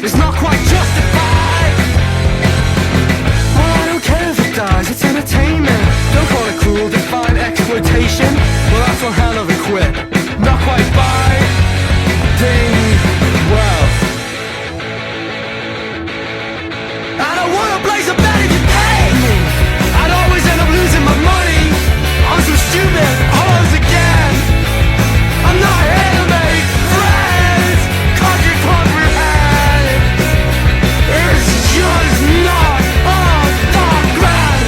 It's not quite justified. Well, I don't care if it dies, it's entertainment. Don't call it cruel, define exploitation. Well, that's one hell of a quit. Not quite by ding. Well, I don't wanna blaze a bet if you pay me. I'd always end up losing my money on some stupid hoes again. I'm not here to make friends, can't you comprehend? It's just not on the ground.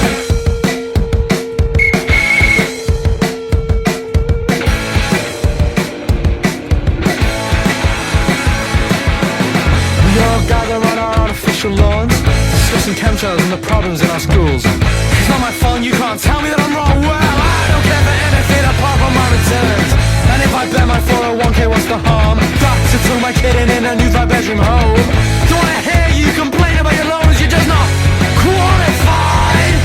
We all gather on our artificial lawns, discussing chemtrails and the problems in our schools. It's not my fault, you can't tell me that I'm wrong. Well, I don't care for anything apart from my returns. And if I bet my 401k, what's the harm? That's to throw my kid in a new 5-bedroom home. Don't wanna hear you complain about your loans, you're just not qualified.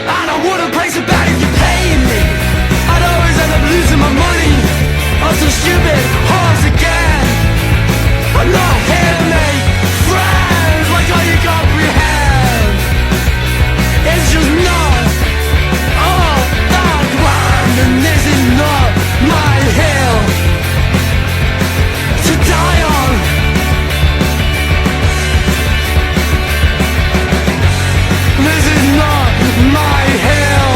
I don't wanna place a bet if you're paying me. I'd always end up losing my money on some stupid horse again. I'm not here to make friends, like all you comprehend. It's just not all that grand, and this is not my hill to die on. This is not my hill.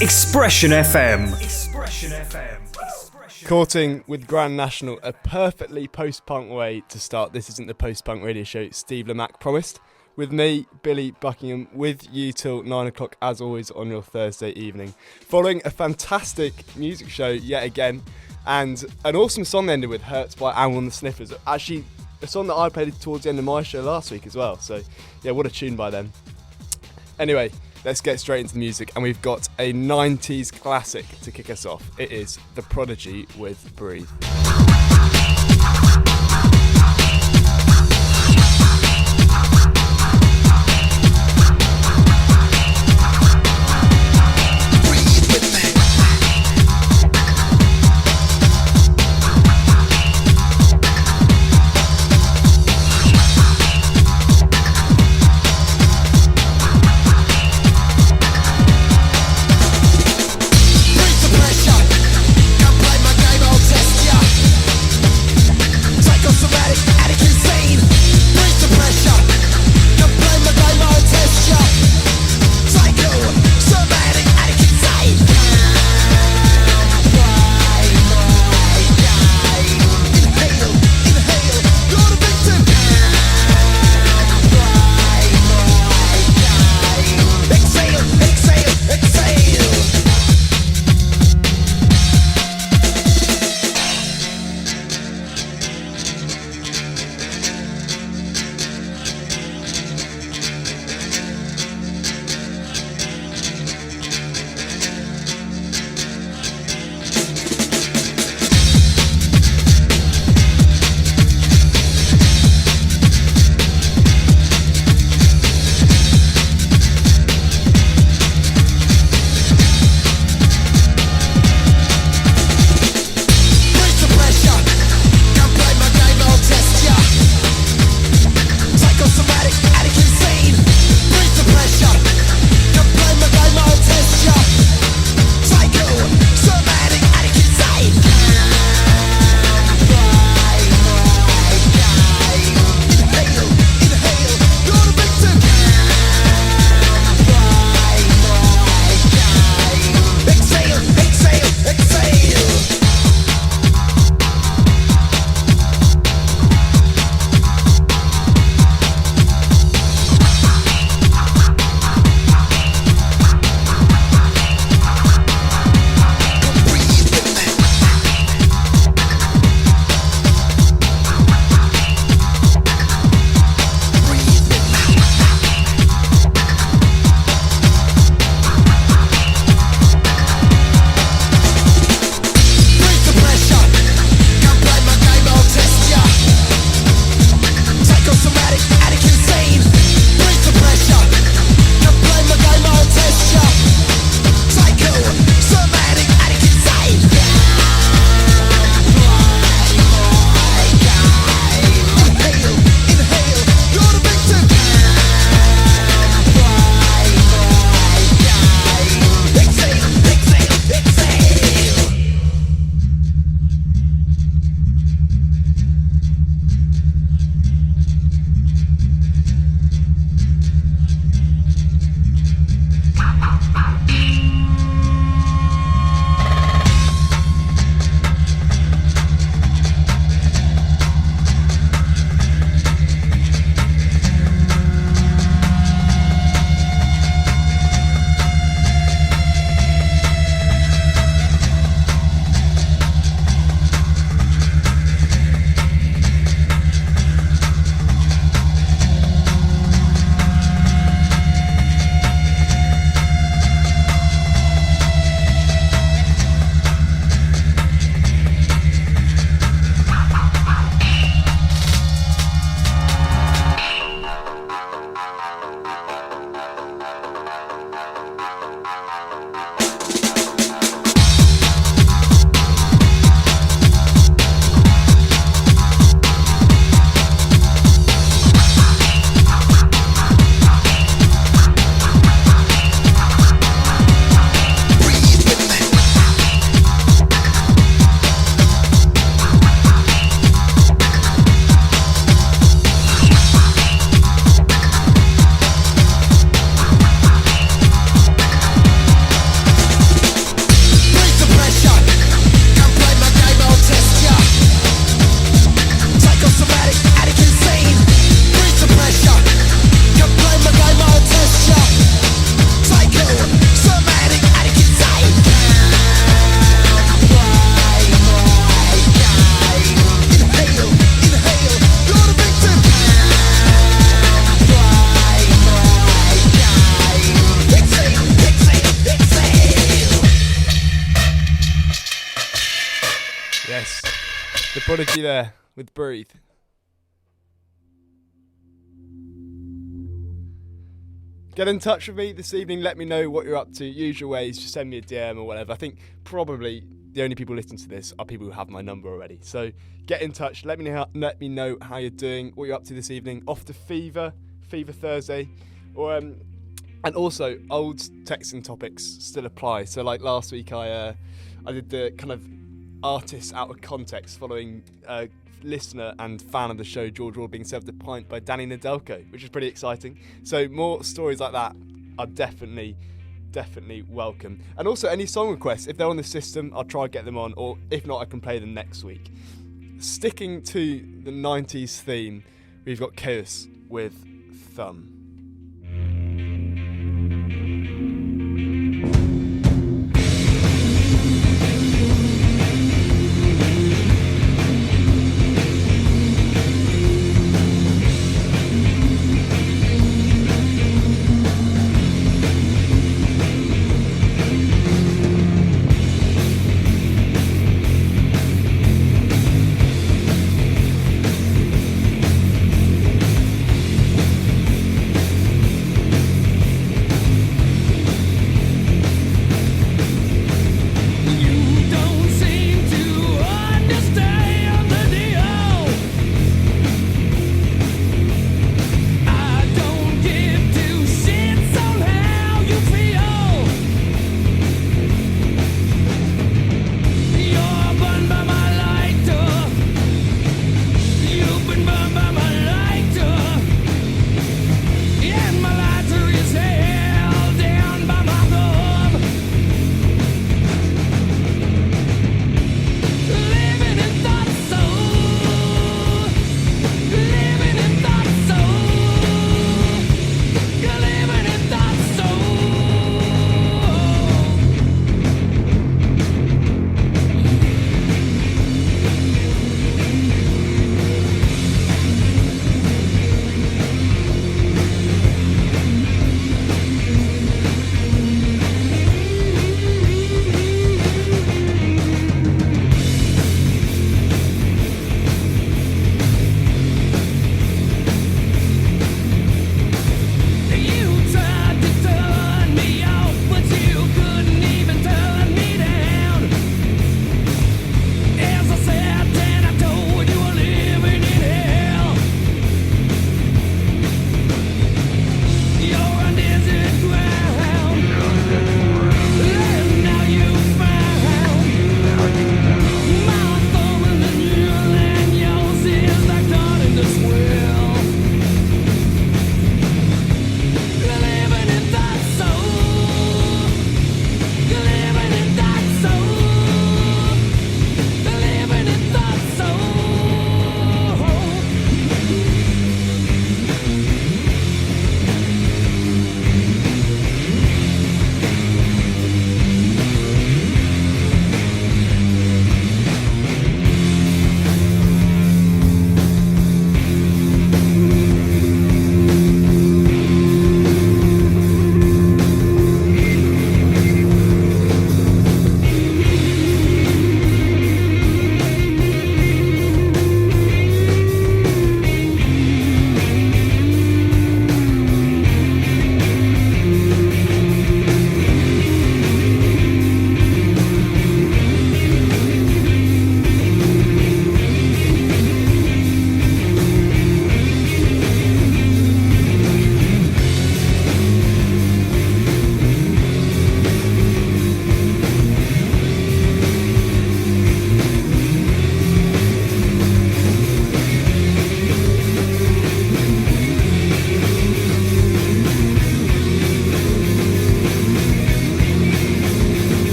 Expression FM. Courting with Grand National, a perfectly post-punk way to start. This isn't the post-punk radio show Steve Lamacq promised. With me, Billy Buckingham, with you till 9 o'clock as always on your Thursday evening. Following a fantastic music show yet again, and an awesome song ended with Hurts by Owl and the Sniffers. Actually, a song that I played towards the end of my show last week as well. So yeah, what a tune by them. Anyway, let's get straight into the music, and we've got a 90s classic to kick us off. It is The Prodigy with Breathe. Pressure, come play my game, I'll test ya. The Prodigy there with Breathe. Get in touch with me this evening. Let me know what you're up to. Usual ways, just send me a DM or whatever. I think probably the only people listening to this are people who have my number already. So get in touch. Let me know how you're doing, what you're up to this evening. Off to Fever Thursday, or and also old texting topics still apply. So like last week, I did the kind of artists out of context following listener and fan of the show George Ward being served a pint by Danny Nedelko, which is pretty exciting. So more stories like that are definitely welcome. And also any song requests, if they're on the system, I'll try to get them on, or if not, I can play them next week. Sticking to the 90s theme, we've got Chaos with Thumb.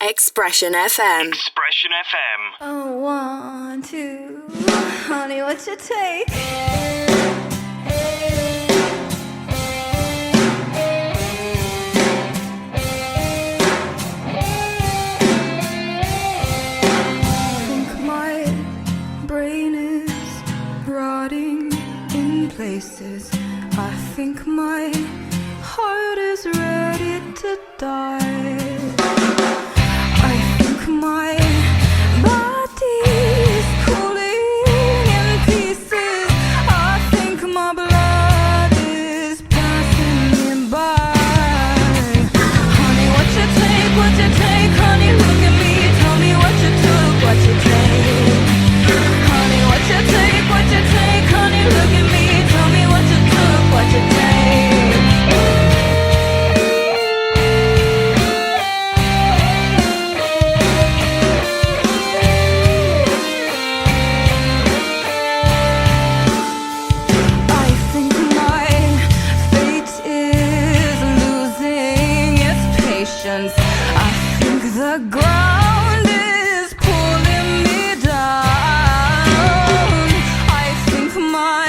Expression FM. Expression FM. Oh, 1, 2, honey, what's your take? start. I think my body's cooling in pieces. I think my blood is passing me by. Honey, what you take, honey, look at me. Tell me what you took, what you take. Honey, what you take, honey, look at me. Tell me what you took, what you take. I think my fate is losing its patience. I think the ground is pulling me down. I think my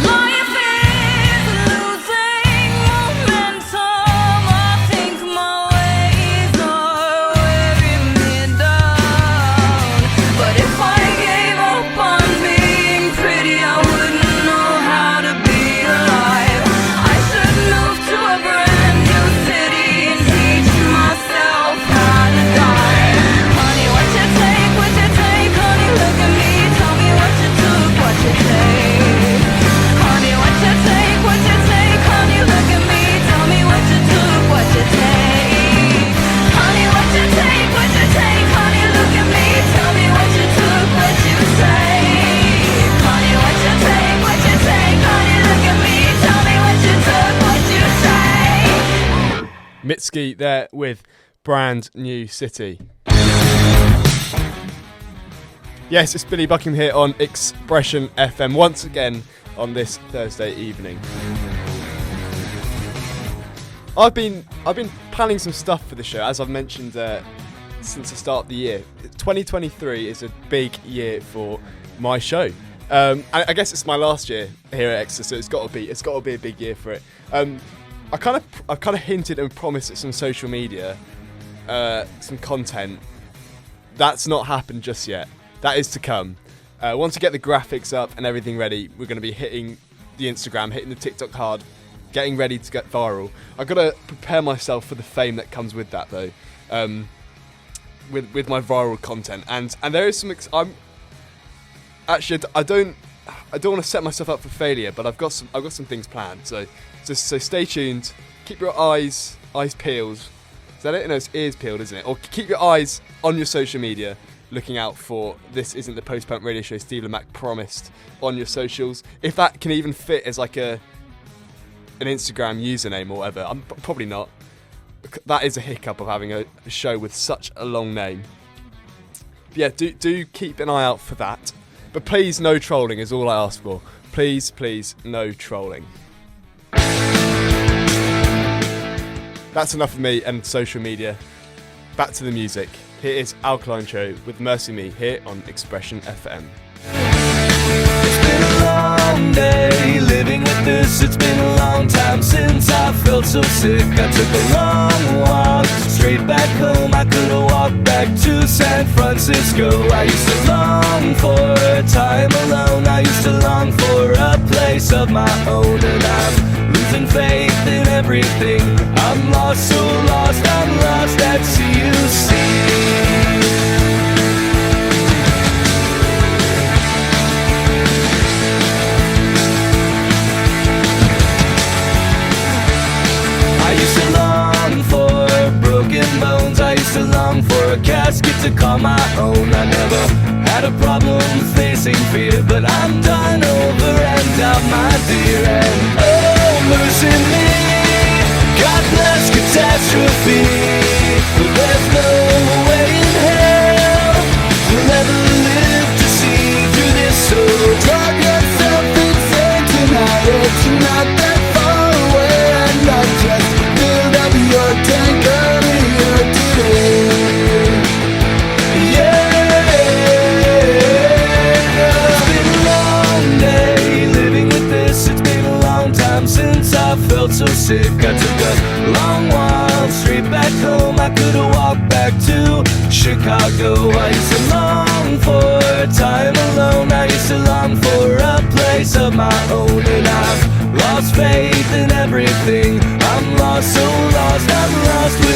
life is losing momentum. I think my ways are wearing me down. But if I gave up on being pretty, I wouldn't know how to be alive. I should move to a brand new city and teach myself how to die. Honey, what you take, honey, look at me. Tell me what you took, what you take. Honey, what you take, honey, look at me. Tell me what you took, what you take. Honey, what you take, honey, look at me. Tell me what you took, what you take. Honey, what you take, honey, look at me. Tell me what you took, what you take. Mitski there with Brand New City. Yes, it's Billy Buckingham here on Expression FM once again on this Thursday evening. I've been planning some stuff for the show, as I've mentioned since the start of the year. 2023 is a big year for my show. I guess it's my last year here at Exeter, so it's got to be a big year for it. I've kind of hinted and promised at some social media, some content. That's not happened just yet. That is to come. Once we get the graphics up and everything ready, we're going to be hitting the Instagram, hitting the TikTok hard, getting ready to get viral. I've got to prepare myself for the fame that comes with that, though, with my viral content. And there is some. I don't want to set myself up for failure, but I've got some things planned. So stay tuned. Keep your eyes peeled. Is that it? No, it's ears peeled, isn't it? Or keep your eyes on your social media, looking out for This Isn't the Post-Punk Radio Show, Steve Lamacq promised on your socials. If that can even fit as like an Instagram username or whatever, I'm probably not. That is a hiccup of having a show with such a long name. But yeah, do keep an eye out for that. But please, no trolling is all I ask for. Please, no trolling. That's enough of me and social media. Back to the music. Here is Alkaline Trio with Mercy Me here on Expression FM. It's been a long day living with this. It's been a long time since I felt so sick. I took a long walk straight back home. I could have walked back to San Francisco. I used to long for time alone. I used to long for a place of my own. And I'm losing faith in everything. I'm lost, so lost, I'm lost at sea, you see. I used to long for broken bones. I used to long for a casket to call my own. I never had a problem facing fear, but I'm done over and out, my dear. And oh, mercy me, God bless catastrophe. But there's no way in hell we'll ever live to see through this. So drop yourself inside tonight. It's not that far away, and I just filled up your tank earlier today. Yeah, it's been a long day living with this. It's been a long time since I felt so sick. I took a long while straight back home. I could have walked back to Chicago. I used to long for time alone. I used to long for a place of my own. And I've lost faith in everything. I'm lost, so lost, I'm lost with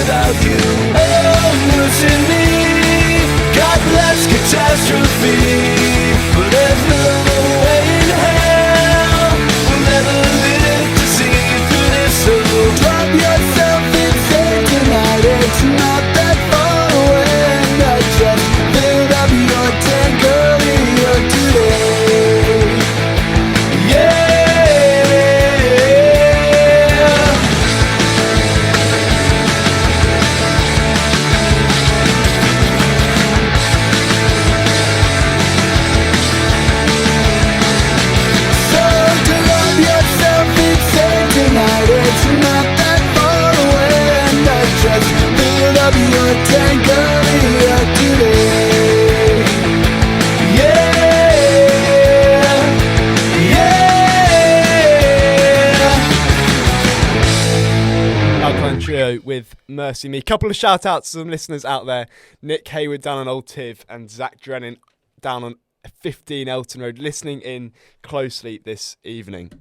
Trio with Mercy Me. Couple of shout outs to some listeners out there. Nick Hayward down on Old Tiv and Zach Drennan down on 15 Elton Road, listening in closely this evening.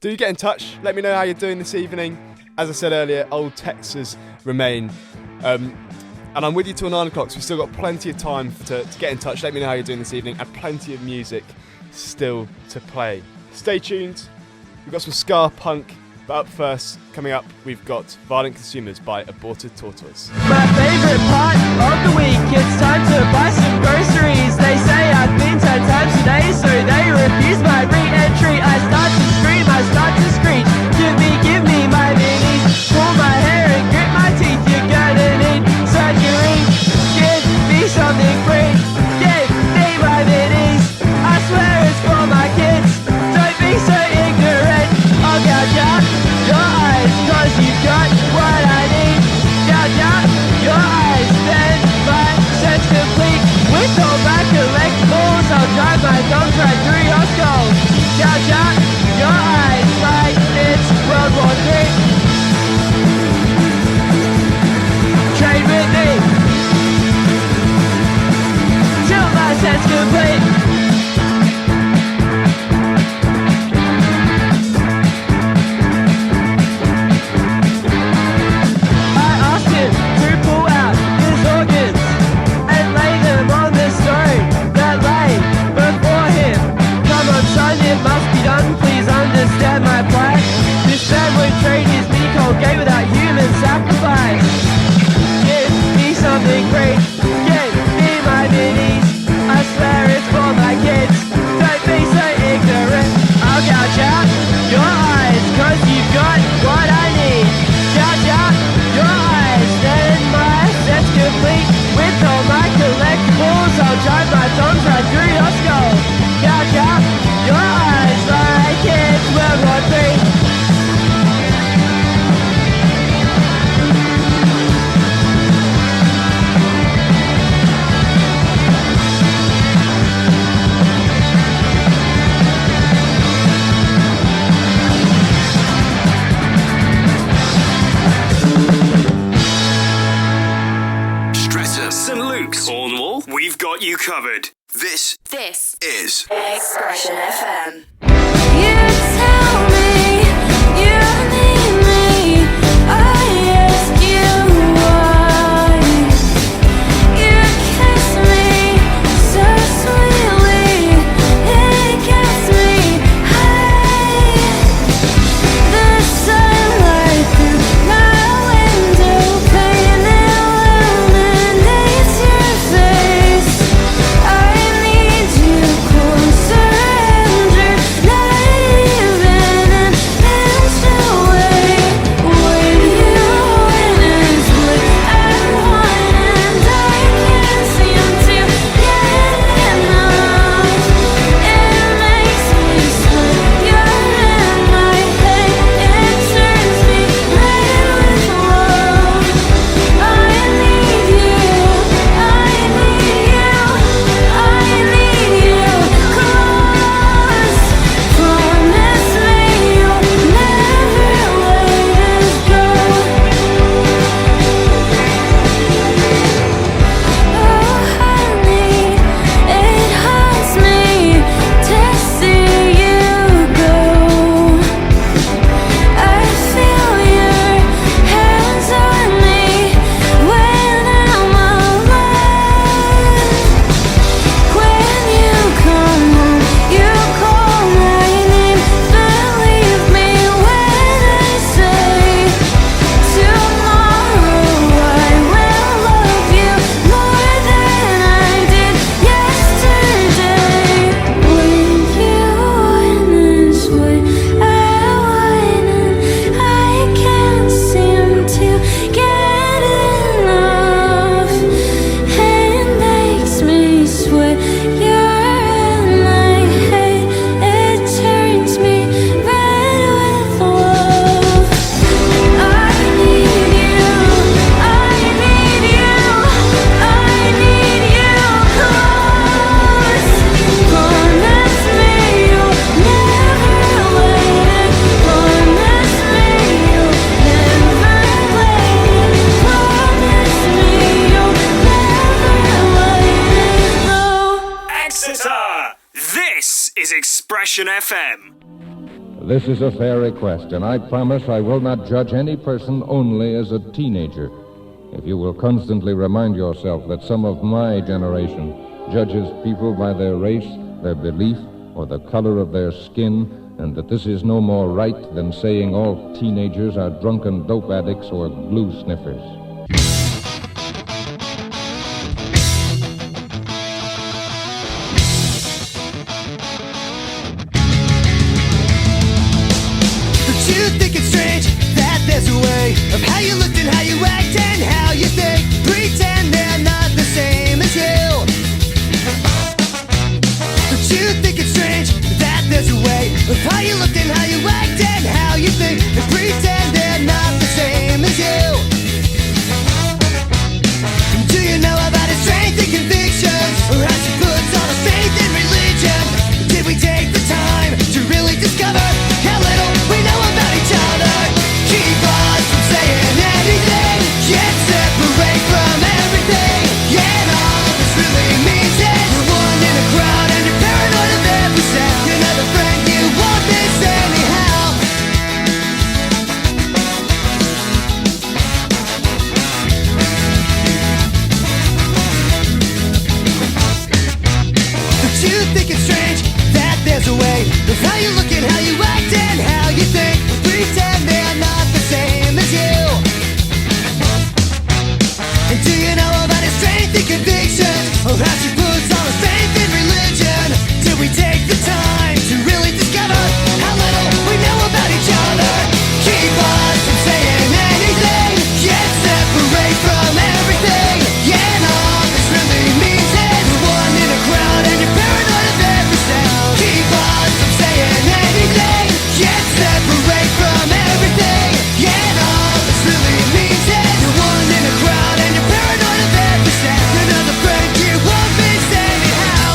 Do get in touch. Let me know how you're doing this evening. As I said earlier, old texters remain. And I'm with you till 9 o'clock, so we've still got plenty of time to get in touch. Let me know how you're doing this evening, and plenty of music still to play. Stay tuned. We've got some ska punk, but up first, coming up, we've got Violent Consumers by Aborted Tortoise. My favourite part of the week, it's time to buy some groceries. They say I've been 10 times today, so they refuse my re-entry. I start to scream, I start to screech. Give me my minis. Pull my hair and grit my teeth. You're gonna need surgery. Give me something free. Give me my minis. I swear it's for my kids. Don't be so ignorant. I'll gouge out your eyes, cause you've got what I need. Gouge out your eyes, then my sense complete. With all my collectibles, I'll drive my thumbs right through your skull. Gouge out your eyes like it's World War III. Trade with me till my sense complete. Understand my plight. This bad would trade his me cold gay without human sacrifice. Give me something great. Give me my minis. I swear it's for my kids. Don't be so ignorant. I'll gouge out your eyes, cause you've got what I need. Gouge out your eyes, then my set's complete. With all my collectibles, I'll drive my thumbs right through your skull. Gouge out your eyes like it's World War III. Streatham, St Luke's, Cornwall. We've got you covered. This is Expression FM. You tell me you need me. I ask you why. You kiss me so sweetly. It gets me high. The sunlight through my window pane illuminates your face. I need you closer and you're not even Aggression FM. This is a fair request, and I promise I will not judge any person only as a teenager. If you will constantly remind yourself that some of my generation judges people by their race, their belief, or the color of their skin, and that this is no more right than saying all teenagers are drunken dope addicts or glue sniffers. Don't you think it's strange that there's a way of how you looked and how you act and how you think? Pretend they're not the same as you. Don't you think it's strange that there's a way of how you looked and how you act and how you think? And pretend they're not the same as you. Do you know about his strength and convictions, or how she puts all her faith in religion? Did we take the time to really discover how little we know about each other? Keep us from saying anything, yet separate from everything. And all this really means is you're one in a crowd and you're paranoid of every step. You're not a friend, you want this anyhow. Don't you think it's strange that there's a way of how you look and how you act and how you think? Pretend they're not the same as you. And do you know about his strength and convictions, or how she puts all her faith in religion? Do we take the time to really discover how little we know about each other? Keep us from saying anything, yet separate from everything. And all this really means is you're one in a crowd and you're paranoid of every sound. Keep us from saying anything, yet separate from everything. And all this really means is you're one in a crowd and you're paranoid of every sound. You're not the friend you want this anyhow.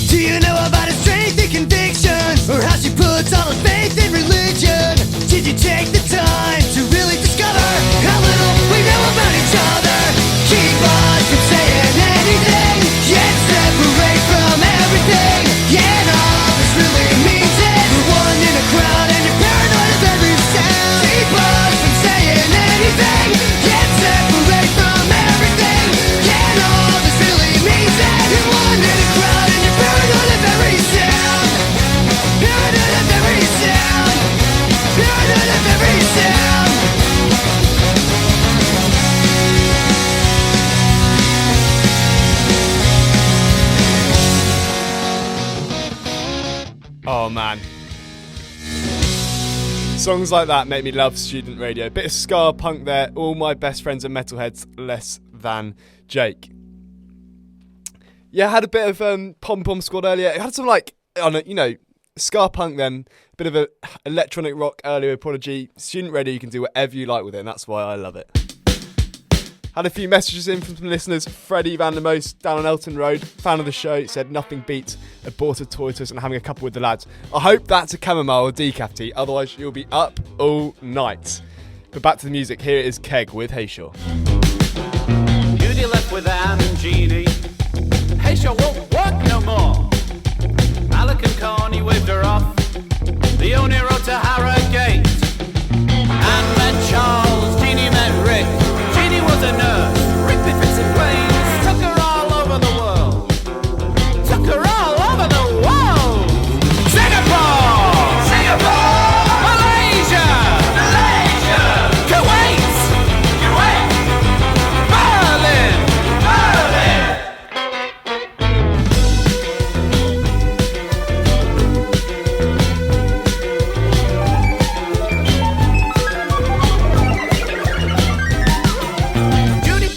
Do you know about his strength and convictions, or how she puts all her faith in religion? Did you take the time to really discover how little we know about each other? Keep us from saying anything, yet separate from everything. And all this really means is you're one in a crowd and you're paranoid of every sound. Keep us from saying anything, yet separate from everything. And all this really means is you're one in a crowd and you're paranoid of every sound. Paranoid of every sound. Paranoid of every sound. Oh man. Songs like that make me love student radio. Bit of ska punk there. All my best friends are metalheads, less than Jake. Yeah, I had a bit of Pom Pom Squad earlier. It had some ska punk then. Bit of a electronic rock earlier with Prodigy. Student radio, you can do whatever you like with it, and that's why I love it. Had a few messages in from some listeners. Freddie Van der Most down on Elton Road, fan of the show, said nothing beats a aborted tortoise and having a couple with the lads. I hope that's a chamomile or decaf tea, otherwise you'll be up all night. But back to the music, here it is Keg with Hayshaw. Judy left with Anne and Jeannie. Hayshaw won't work no more. Alec and Carney waved her off. Leonie rode to Harrogate. Anne met Charles, Jeannie met Rick. Jeannie was a nurse, Rick did fixing planes. Took her all over the world. Took her all over the world. Singapore! Singapore! Malaysia! Malaysia! Kuwait! Kuwait! Berlin! Berlin! Judy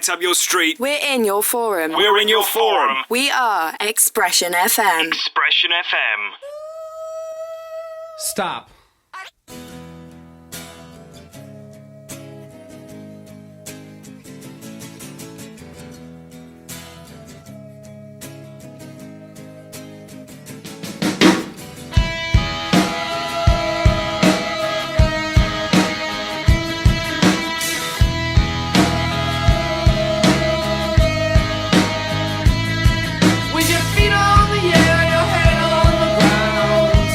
up your street. We're in your forum. We're in your forum. We are Expression FM. Expression FM. Stop. With your feet on the air, your head on the ground.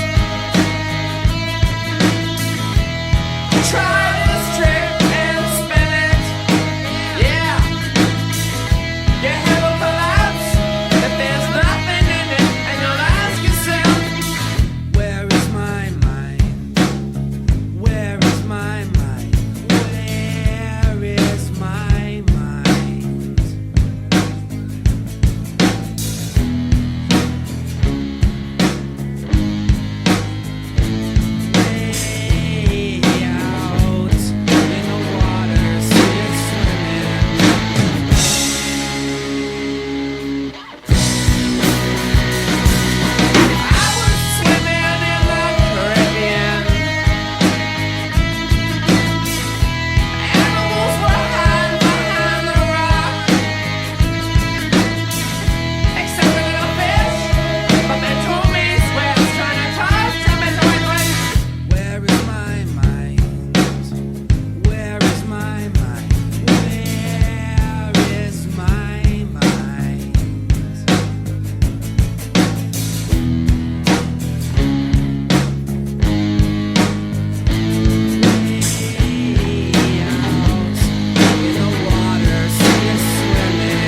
Try this trick and spin it. Yeah. Your head will collapse if there's nothing in it, and you'll ask yourself, where is my mind? Where is my mind? Where is my mind? Way out in the water, see it swimming. I was swimming in the Caribbean. Animals were hiding behind the rock, except for little fish. But they told me sweats trying to talk to me, so I went, where is my mind? Where is my mind? Where is my mind? Way out in the water, see it swimming.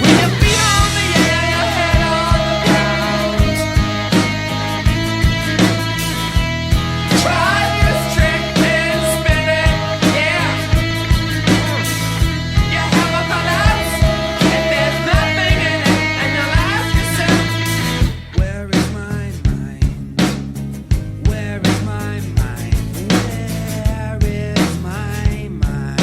With your feet on the air, your head on the ground. Try this trick and spin it, yeah. Your head will collapse if there's nothing in it, and you'll ask yourself, where is my mind? Where is my mind? Where is my mind?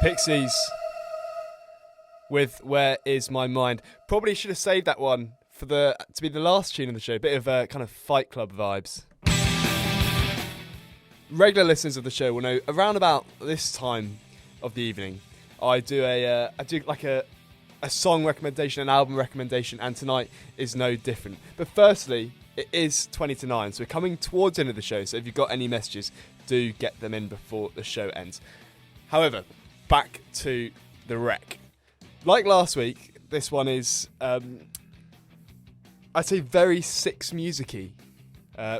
Pixies with Where Is My Mind. Probably should have saved that one for to be the last tune of the show. Bit of kind of Fight Club vibes. Regular listeners of the show will know around about this time of the evening, I do like a song recommendation, an album recommendation, and tonight is no different. But firstly, it is 20 to 9, so we're coming towards the end of the show, so if you've got any messages, do get them in before the show ends. However, back to the rec. Like last week, this one is, I'd say, very Six music-y.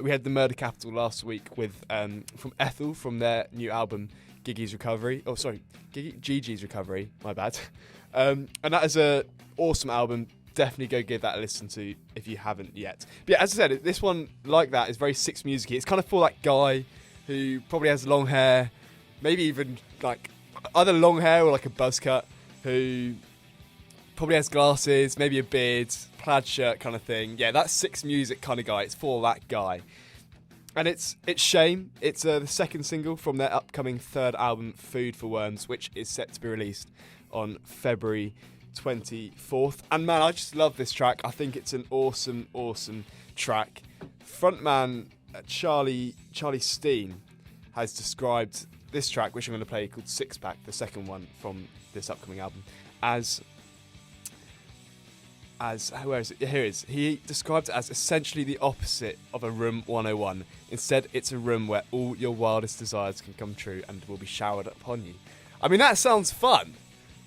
We had the Murder Capital last week with from Ethel from their new album Gigi's Recovery. Oh, sorry, Gigi's Recovery. My bad. And that is a awesome album. Definitely go give that a listen to if you haven't yet. But yeah, as I said, this one like that is very Six music-y. It's kind of for that guy who probably has long hair, maybe even like either long hair or like a buzz cut, who probably has glasses, maybe a beard, plaid shirt kind of thing. Yeah, that's Six music kind of guy. It's for that guy. And it's Shame. It's the second single from their upcoming third album, Food for Worms, which is set to be released on February 24th. And man, I just love this track. I think it's an awesome, awesome track. Frontman Charlie Steen has described this track, which I'm going to play, called Six Pack, the second one from this upcoming album, as where is it? Here it is. He described it as essentially the opposite of a Room 101. Instead, it's a room where all your wildest desires can come true and will be showered upon you. I mean, that sounds fun.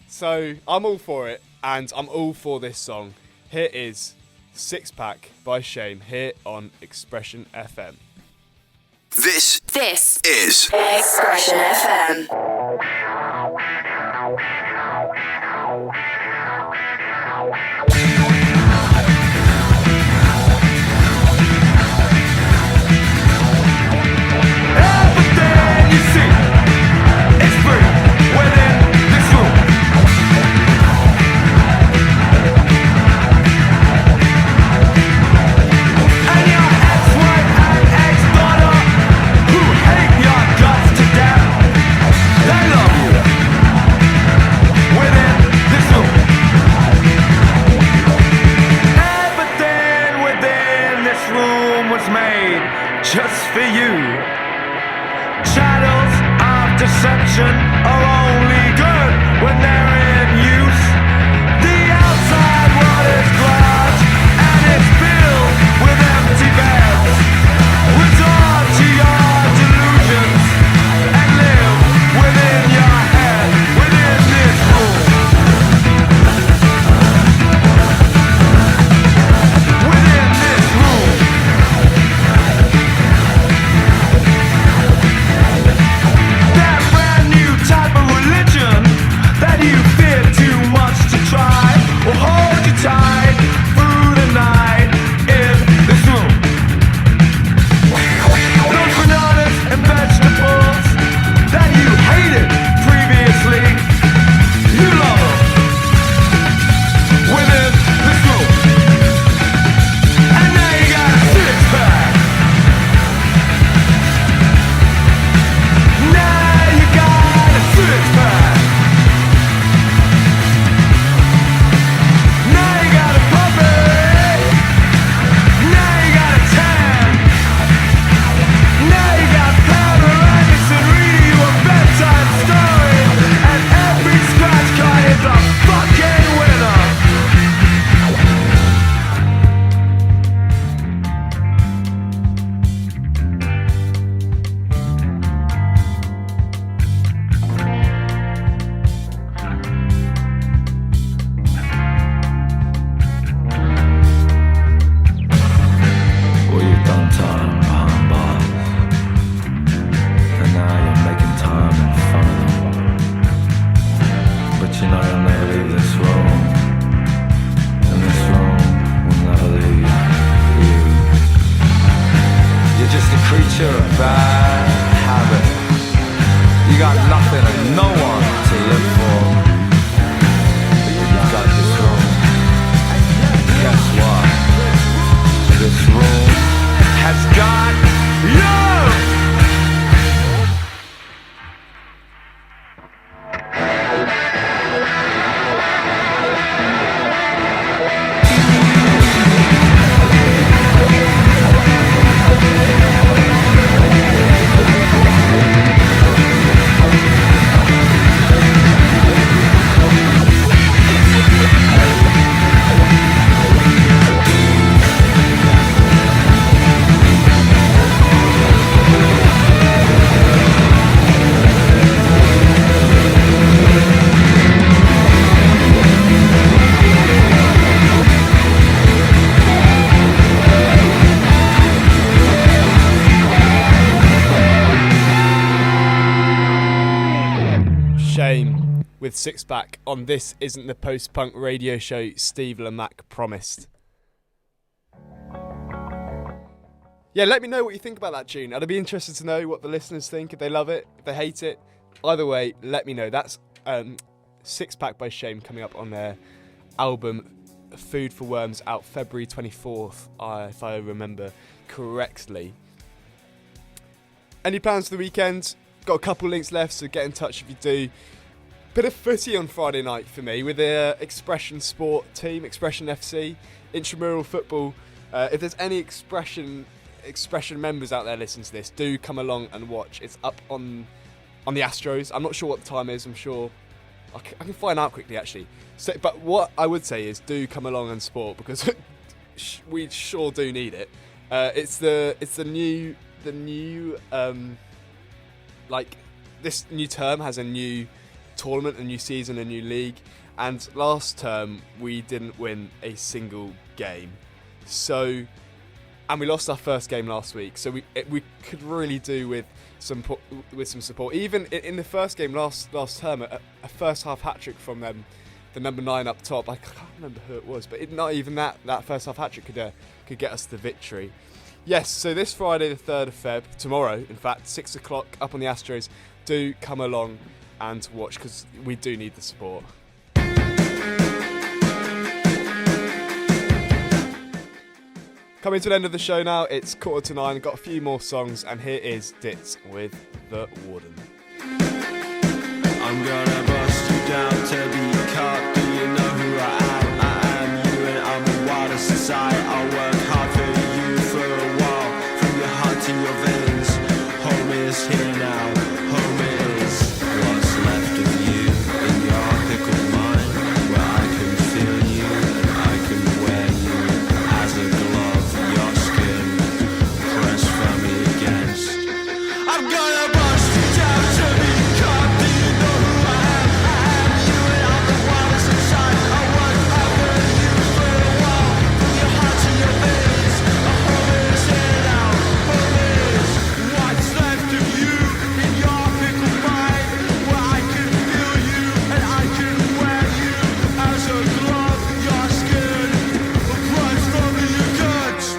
So I'm all for it, and I'm all for this song. Here is Six Pack by Shame here on Expression FM. This is Expression FM. Everything you see is free within this room. And your ex-wife and ex-daughter who hate your guts to death, they love you within this room. Everything within this room was made just for you. Shadows of deception are only good when they're in use. The outside world is glass and it's filled with empty beds. Resort to your delusions and live within your head, within this room. Within this room. That brand new type of religion that you fear too much to try will hold you tight through the night in this room. Those bananas and vegetables that you hated previously, you love them within this room. And now you got a six-pack. Now you got a six-pack. Now you got a puppy. Now you got a tan. Now you got powder rabbits and reading you a bedtime story. And every scratch card is a fucking winner. Well, you've done time behind bars, and now you're making time in front of them. But you know you'll never leave this room, and this room will never leave you. You're just a creature of bad habit. You got nothing and no one to live for. But you've got this room. Guess what? This room has got you! Shame with Six Pack on This Isn't the Post-Punk Radio Show Steve Lamack promised. Yeah, let me know what you think about that tune. I'd be interested to know what the listeners think, if they love it, if they hate it. Either way, let me know. That's Six Pack by Shame coming up on their album Food for Worms, out February 24th, if I remember correctly. Any plans for the weekend? Got a couple links left, so get in touch if you do. Bit of footy on Friday night for me with the Expression Sport team, Expression FC, intramural football. If there's any Expression members out there listening to this, do come along and watch. It's up on the Astros. I'm not sure what the time is. I'm sure I can find out quickly actually. So, but what I would say is do come along and support, because we sure do need it. It's the new like this new term has a new tournament, a new season, a new league, and last term we didn't win a single game, and we lost our first game last week, so we could really do with some support. Even in the first game last term, a first half hat-trick from them, the number 9 up top, I can't remember who it was, but not even that first half hat-trick could get us the victory. Yes, so this Friday the 3rd of Feb, tomorrow in fact, 6 o'clock up on the Astros, do come along and watch, because we do need the support. Coming to the end of the show now, it's 8:45, got a few more songs, and here is Ditz with The Warden. I'm gonna bust you down to be caught. Do you know who I am? I am you, and I'm the wildest inside. I'll work hard for you for a while, from your heart to your veins. Home is here now, home is what's left of you in your pickled mind, where I can feel you and I can wear you as a glove, your skin pressed firmly against. I'm gonna bust you down to be caught. Do you know who I am? I am you, and I'm the wildest inside. I work hard for you for a while, from your heart to your veins. A home is here now, home is what's left of you in your pickled mind, where I can feel you and I can wear you as a glove, your skin pressed firmly against.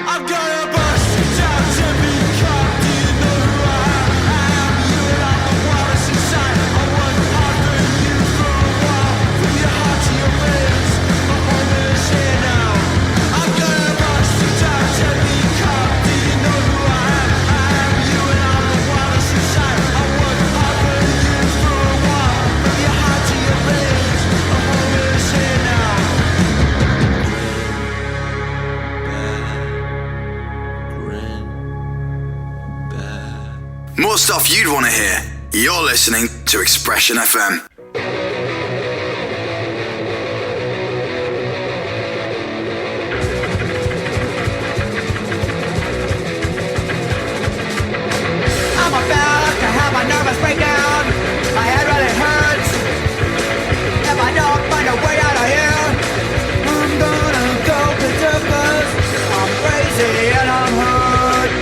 I'm gonna bust you down to be caught. Do you know who I am? I am you, and I'm the wildest inside. I work hard for you for a while, from your heart to your veins. My home is here now. I'm gonna bust you down to be caught. Do you know who I am? I am you, and I'm the wildest inside. I work hard for you for a while, from your heart to your veins. My home is here now. More stuff you'd want to hear. You're listening to Expression FM. I'm about to have a nervous breakdown. My head really hurts. If I don't find a way out of here, I'm gonna go berserk. I'm crazy and I'm hurt.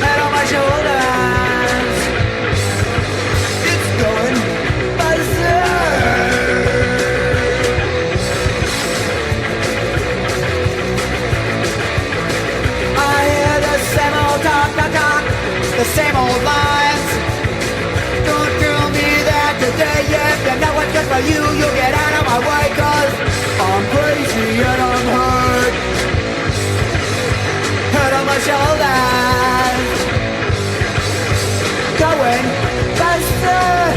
Head on my shoulders. It's going berserk. I hear the same old talk, the same old lines. Don't tell me that today, if you know what's good for you, you'll get out of my way, 'cause I'm crazy and I'm hurt. Head on my shoulders, going berserk.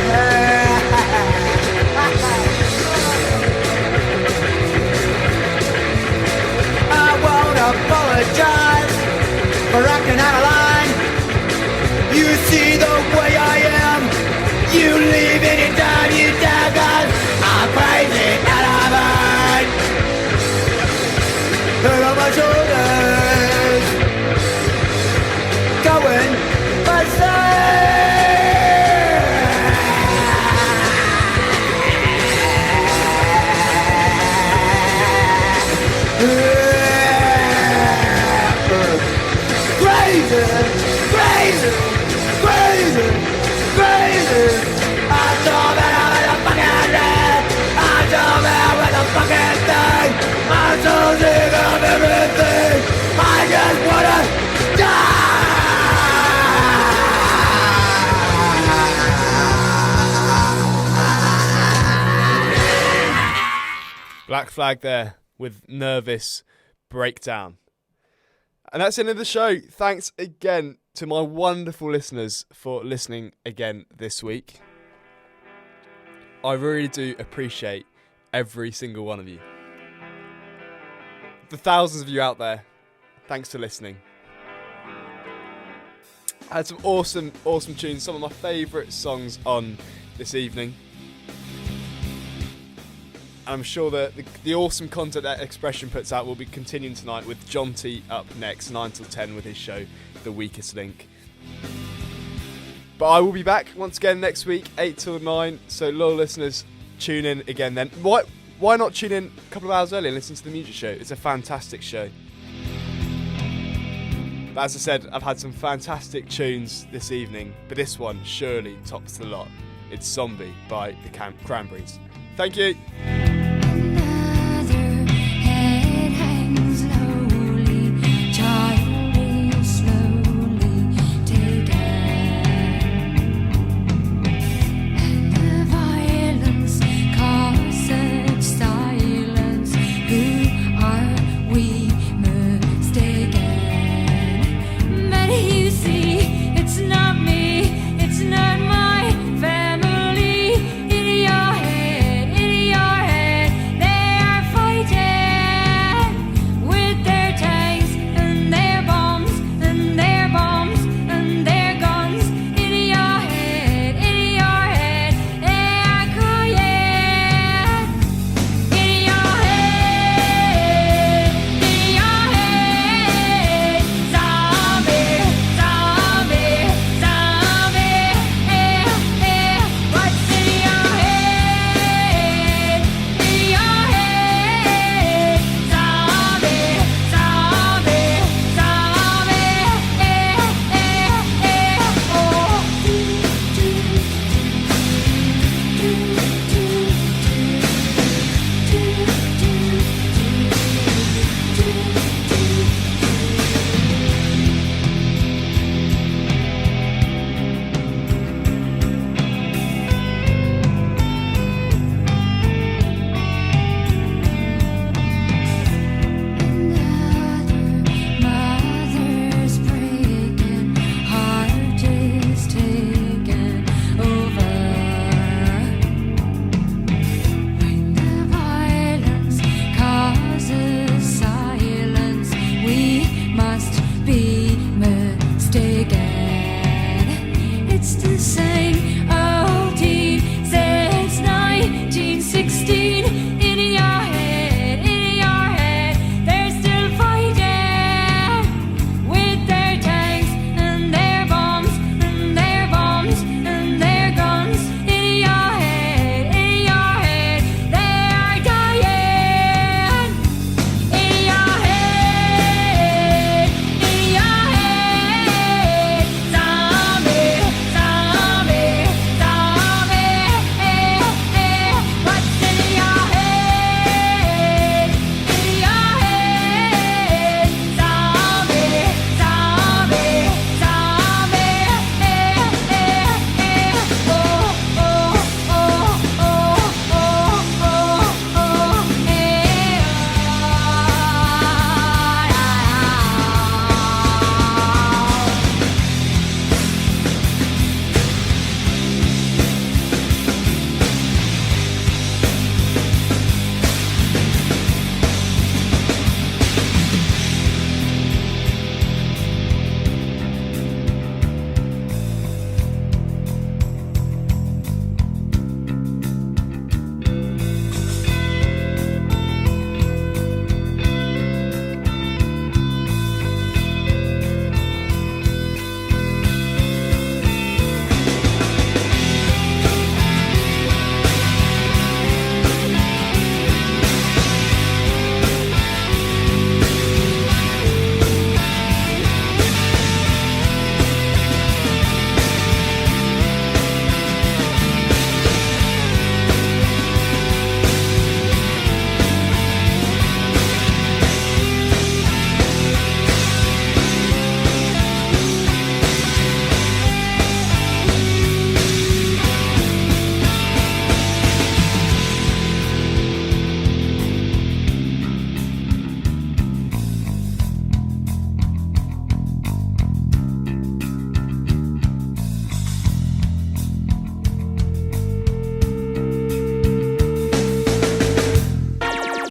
I won't apologize for acting out of line. You see the way I am, you leave anytime you die, 'cause I'm crazy and I'm hurt. Head on my shoulders, going Crazy, crazy, crazy, crazy. I told me with a fucking red. I told me with a fucking thing. I'm so sick of everything. I just wanna Black Flag there with Nervous Breakdown. And that's the end of the show. Thanks again to my wonderful listeners for listening again this week. I really do appreciate every single one of you. The thousands of you out there, thanks for listening. I had some awesome tunes, some of my favourite songs on this evening. And I'm sure that the awesome content that Expression puts out will be continuing tonight with John T up next, 9 till 10 with his show, The Weakest Link. But I will be back once again next week, 8 till 9. So loyal listeners, tune in again then. Why not tune in a couple of hours early and listen to the music show? It's a fantastic show. But as I said, I've had some fantastic tunes this evening, but this one surely tops the lot. It's Zombie by the Cranberries. Thank you.